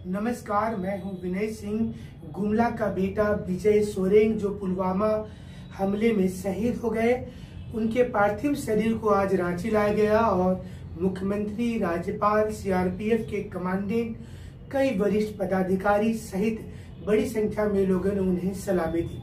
नमस्कार, मैं हूं विनय सिंह। गुमला का बेटा विजय सोरेंग जो पुलवामा हमले में शहीद हो गए, उनके पार्थिव शरीर को आज रांची लाया गया और मुख्यमंत्री, राज्यपाल, सीआरपीएफ के कमांडेंट, कई वरिष्ठ पदाधिकारी सहित बड़ी संख्या में लोगों ने उन्हें सलामी दी।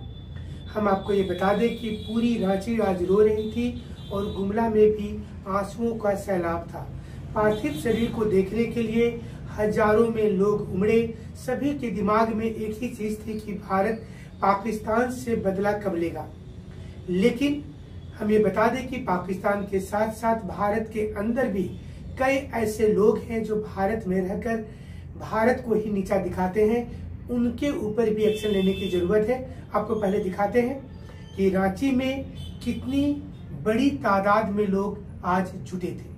हम आपको ये बता दें कि पूरी रांची आज रो रही थी और गुमला में भी आंसुओं का सैलाब था। पार्थिव शरीर को देखने के लिए हजारों में लोग उमड़े। सभी के दिमाग में एक ही चीज थी कि भारत पाकिस्तान से बदला कब लेगा। लेकिन हम ये बता दें कि पाकिस्तान के साथ साथ भारत के अंदर भी कई ऐसे लोग हैं जो भारत में रहकर भारत को ही नीचा दिखाते हैं। उनके ऊपर भी एक्शन लेने की जरूरत है। आपको पहले दिखाते हैं कि रांची में कितनी बड़ी तादाद में लोग आज जुटे थे।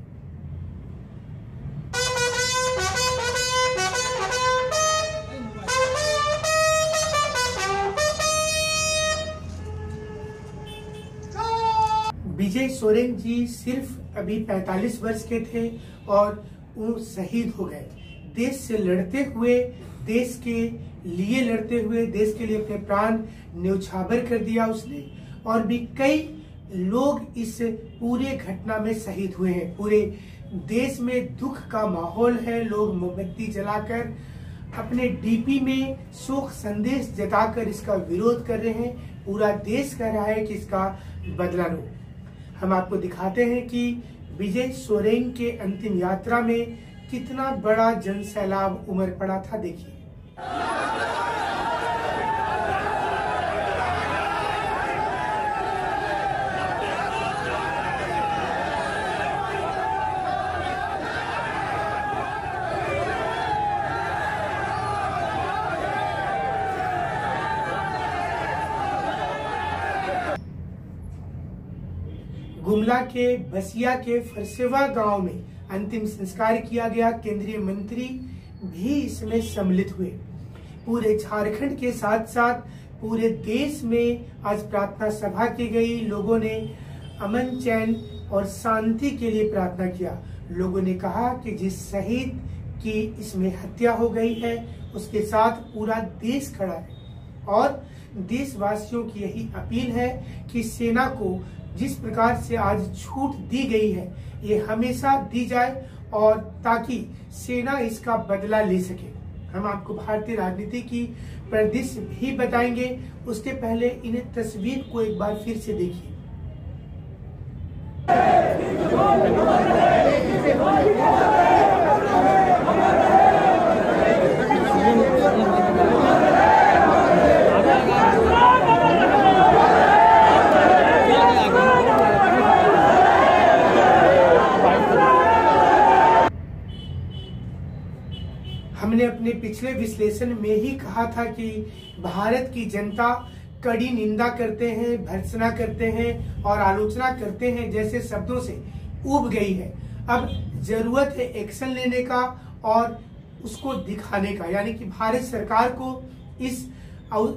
विजय सोरेंग जी सिर्फ अभी 45 वर्ष के थे और वो शहीद हो गए। देश से लड़ते हुए, देश के लिए लड़ते हुए, देश के लिए अपने प्राण न्यौछावर कर दिया उसने। और भी कई लोग इस पूरे घटना में शहीद हुए हैं। पूरे देश में दुख का माहौल है। लोग मोमबत्ती जलाकर अपने डीपी में शोक संदेश जताकर इसका विरोध कर रहे हैं। पूरा देश कह रहा है कि इसका बदला लो। हम आपको दिखाते हैं कि विजय सोरेंग के अंतिम यात्रा में कितना बड़ा जनसैलाब उमड़ पड़ा था। देखिए, गुमला के बसिया के फरसेवा गांव में अंतिम संस्कार किया गया। केंद्रीय मंत्री भी इसमें सम्मिलित हुए। पूरे झारखंड के साथ साथ पूरे देश में आज प्रार्थना सभा की गई। लोगों ने अमन, चैन और शांति के लिए प्रार्थना किया। लोगों ने कहा कि जिस शहीद की इसमें हत्या हो गई है उसके साथ पूरा देश खड़ा है। और देशवासियों की यही अपील है कि सेना को जिस प्रकार से आज छूट दी गई है ये हमेशा दी जाए और ताकि सेना इसका बदला ले सके। हम आपको भारतीय राजनीति की परिदृश्य भी बताएंगे। उसके पहले इन तस्वीर को एक बार फिर से देखिए। हमने अपने पिछले विश्लेषण में ही कहा था कि भारत की जनता कड़ी निंदा करते हैं, भर्त्सना करते हैं और आलोचना करते हैं जैसे शब्दों से ऊब गई है। अब जरूरत है एक्शन लेने का और उसको दिखाने का, यानी कि भारत सरकार को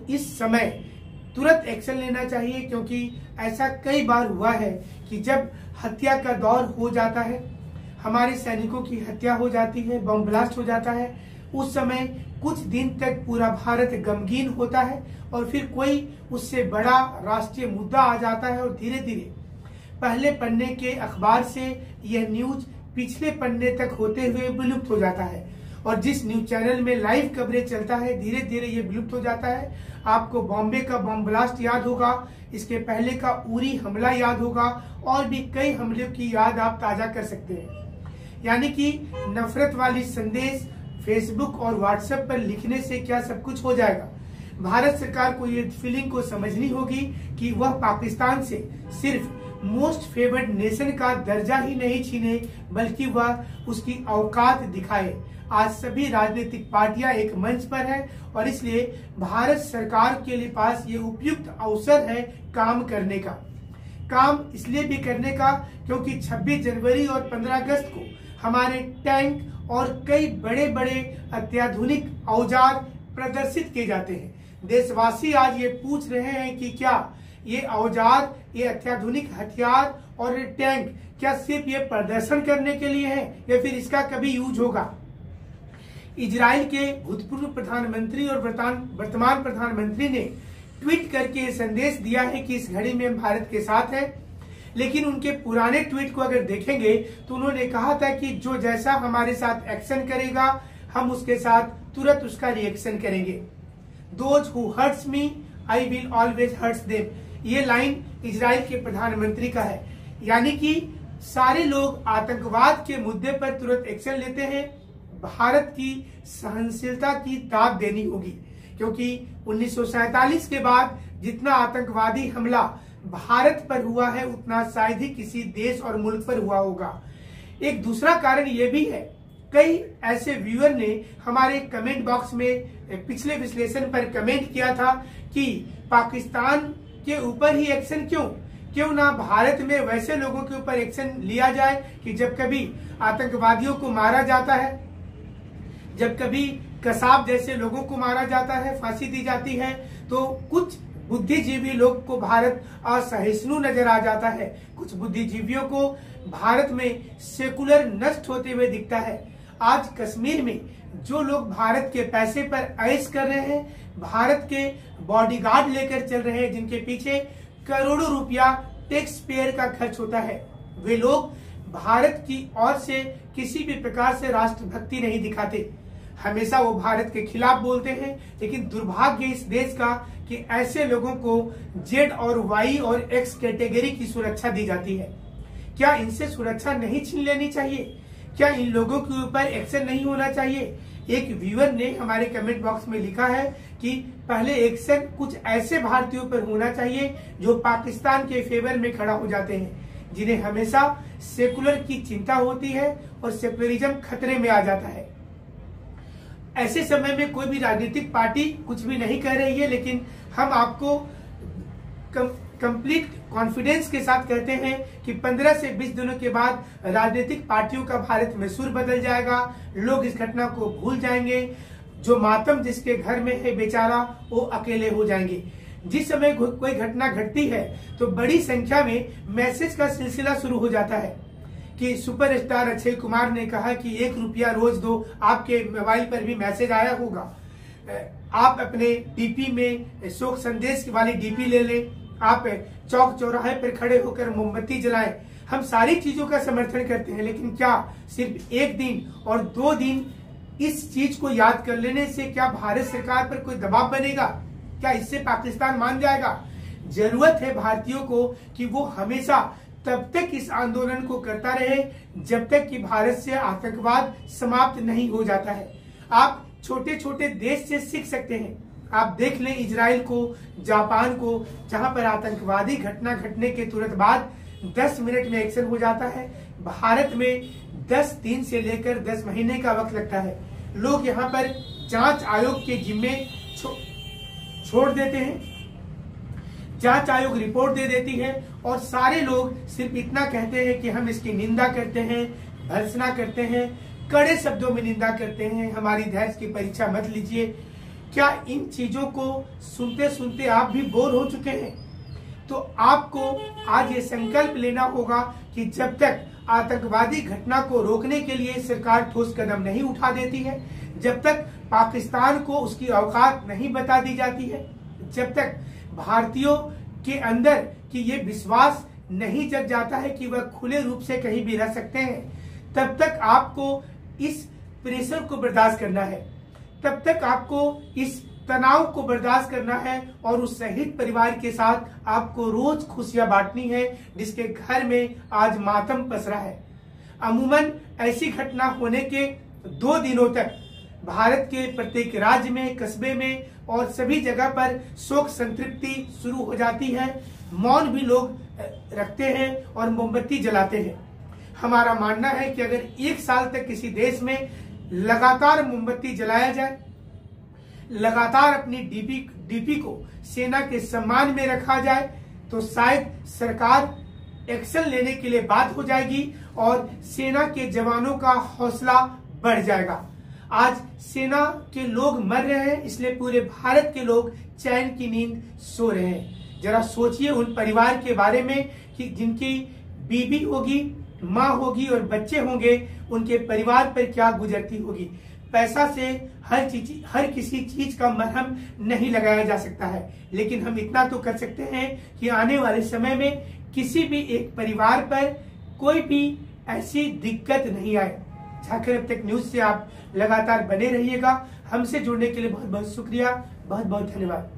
इस समय तुरंत एक्शन लेना चाहिए। क्योंकि ऐसा कई बार हुआ है कि जब हत्या का दौर हो जाता है, हमारे सैनिकों की हत्या हो जाती है, बम ब्लास्ट हो जाता है, उस समय कुछ दिन तक पूरा भारत गमगीन होता है और फिर कोई उससे बड़ा राष्ट्रीय मुद्दा आ जाता है और धीरे धीरे पहले पन्ने के अखबार से यह न्यूज पिछले पन्ने तक होते हुए विलुप्त हो जाता है। और जिस न्यूज चैनल में लाइव कवरेज चलता है धीरे धीरे ये विलुप्त हो जाता है। आपको बॉम्बे का बम ब्लास्ट याद होगा, इसके पहले का उरी हमला याद होगा और भी कई हमलों की याद आप ताजा कर सकते हैं। यानी कि नफरत वाली संदेश फेसबुक और व्हाट्सएप पर लिखने से क्या सब कुछ हो जाएगा। भारत सरकार को ये फीलिंग को समझनी होगी कि वह पाकिस्तान से सिर्फ मोस्ट फेवर्ड नेशन का दर्जा ही नहीं छीने बल्कि वह उसकी औकात दिखाए। आज सभी राजनीतिक पार्टियां एक मंच पर है और इसलिए भारत सरकार के लिए पास ये उपयुक्त अवसर है काम करने का। काम इसलिए भी करने का क्योंकि 26 जनवरी और 15 अगस्त को हमारे टैंक और कई बड़े बड़े अत्याधुनिक औजार प्रदर्शित किए जाते हैं। देशवासी आज ये पूछ रहे हैं कि क्या ये औजार, ये अत्याधुनिक हथियार और टैंक क्या सिर्फ ये प्रदर्शन करने के लिए है या फिर इसका कभी यूज होगा। इजराइल के भूतपूर्व प्रधानमंत्री और वर्तमान प्रधानमंत्री ने ट्वीट करके संदेश दिया है कि इस घड़ी में हम भारत के साथ हैं। लेकिन उनके पुराने ट्वीट को अगर देखेंगे तो उन्होंने कहा था कि जो जैसा हमारे साथ एक्शन करेगा हम उसके साथ तुरंत उसका रिएक्शन करेंगे। Those who hurts me, I will always hurt them। ये लाइन इजराइल के प्रधानमंत्री का है, यानी कि सारे लोग आतंकवाद के मुद्दे पर तुरंत एक्शन लेते हैं। भारत की सहनशीलता की दाद देनी होगी, क्योंकि 1947 के बाद जितना आतंकवादी हमला भारत पर हुआ है उतना शायद ही किसी देश और मुल्क पर हुआ होगा। एक दूसरा कारण ये भी है, कई ऐसे व्यूअर ने हमारे कमेंट बॉक्स में पिछले विश्लेषण पर कमेंट किया था कि पाकिस्तान के ऊपर ही एक्शन क्यों ना भारत में वैसे लोगों के ऊपर एक्शन लिया जाए कि जब कभी आतंकवादियों को मारा जाता है, जब कभी कसाब जैसे लोगों को मारा जाता है, फांसी दी जाती है, तो कुछ बुद्धिजीवी लोग को भारत असहिष्णु नजर आ जाता है। कुछ बुद्धिजीवियों को भारत में सेकुलर नष्ट होते हुए दिखता है। आज कश्मीर में जो लोग भारत के पैसे पर ऐश कर रहे हैं, भारत के बॉडीगार्ड लेकर चल रहे हैं, जिनके पीछे करोड़ों रुपया टैक्स पेयर का खर्च होता है, वे लोग भारत की ओर से किसी भी प्रकार से राष्ट्रभक्ति नहीं दिखाते। हमेशा वो भारत के खिलाफ बोलते हैं। लेकिन दुर्भाग्य इस देश का कि ऐसे लोगों को जेड और वाई और एक्स कैटेगरी की सुरक्षा दी जाती है। क्या इनसे सुरक्षा नहीं छीन लेनी चाहिए? क्या इन लोगों के ऊपर एक्शन नहीं होना चाहिए? एक व्यूअर ने हमारे कमेंट बॉक्स में लिखा है कि पहले एक्शन कुछ ऐसे भारतीयों पर होना चाहिए जो पाकिस्तान के फेवर में खड़ा हो जाते हैं, जिन्हें हमेशा सेकुलर की चिंता होती है और सेकुलरिज्म खतरे में आ जाता है। ऐसे समय में कोई भी राजनीतिक पार्टी कुछ भी नहीं कर रही है, लेकिन हम आपको कंप्लीट कॉन्फिडेंस के साथ कहते हैं कि 15 से 20 दिनों के बाद राजनीतिक पार्टियों का भारत में सुर बदल जाएगा। लोग इस घटना को भूल जाएंगे। जो मातम जिसके घर में है बेचारा, वो अकेले हो जाएंगे। जिस समय कोई घटना घटती है तो बड़ी संख्या में मैसेज का सिलसिला शुरू हो जाता है कि सुपरस्टार अक्षय कुमार ने कहा कि 1 रुपया रोज दो। आपके मोबाइल पर भी मैसेज आया होगा। आप अपने डीपी में शोक संदेश वाली डीपी ले लें, आप चौक चौराहे पर खड़े होकर मोमबत्ती जलाएं। हम सारी चीजों का समर्थन करते हैं, लेकिन क्या सिर्फ 1 दिन और 2 दिन इस चीज को याद कर लेने से क्या भारत सरकार पर कोई दबाव बनेगा? क्या इससे पाकिस्तान मान जाएगा? जरूरत है भारतीयों को कि वो हमेशा तब तक इस आंदोलन को करता रहे जब तक कि भारत से आतंकवाद समाप्त नहीं हो जाता है। आप छोटे छोटे देश से सीख सकते हैं। आप देख लें इजराइल को, जापान को, जहां पर आतंकवादी घटना घटने के तुरंत बाद 10 मिनट में एक्शन हो जाता है। भारत में 10 दिन से लेकर 10 महीने का वक्त लगता है। लोग यहाँ पर जांच आयोग के जिम्मे छोड़ देते हैं। जांच आयोग रिपोर्ट दे देती है और सारे लोग सिर्फ इतना कहते हैं कि हम इसकी निंदा करते हैं, भर्त्सना करते हैं, कड़े शब्दों में निंदा करते हैं, हमारी धैर्य की परीक्षा मत लीजिए। क्या इन चीजों को सुनते सुनते आप भी बोर हो चुके हैं? तो आपको आज ये संकल्प लेना होगा कि जब तक आतंकवादी घटना को रोकने के लिए सरकार ठोस कदम नहीं उठा देती है, जब तक पाकिस्तान को उसकी औकात नहीं बता दी जाती है, जब तक भारतीयों के अंदर कि ये विश्वास नहीं जग जाता है कि वह खुले रूप से कहीं भी रह सकते हैं, तब तक आपको इस प्रेशर को बर्दाश्त करना है। तब तक आपको इस तनाव को बर्दाश्त करना है और उस शहीद परिवार के साथ आपको रोज खुशियां बांटनी है जिसके घर में आज मातम पसरा है। अमूमन ऐसी घटना होने के 2 दिनों तक भारत के प्रत्येक राज्य में, कस्बे में और सभी जगह पर शोक संतृप्ति शुरू हो जाती है। मौन भी लोग रखते हैं और मोमबत्ती जलाते हैं। हमारा मानना है कि अगर 1 साल तक किसी देश में लगातार मोमबत्ती जलाया जाए, लगातार अपनी डीपी को सेना के सम्मान में रखा जाए, तो शायद सरकार एक्शन लेने के लिए बाध्य हो जाएगी और सेना के जवानों का हौसला बढ़ जाएगा। आज सेना के लोग मर रहे हैं, इसलिए पूरे भारत के लोग चैन की नींद सो रहे हैं। जरा सोचिए उन परिवार के बारे में कि जिनकी बीबी होगी, माँ होगी और बच्चे होंगे, उनके परिवार पर क्या गुजरती होगी। पैसा से हर किसी चीज का मरहम नहीं लगाया जा सकता है, लेकिन हम इतना तो कर सकते हैं कि आने वाले समय में किसी भी एक परिवार पर कोई भी ऐसी दिक्कत नहीं आए। झांकड़ अब तक न्यूज से आप लगातार बने रहिएगा। हमसे जुड़ने के लिए बहुत बहुत शुक्रिया, बहुत बहुत धन्यवाद।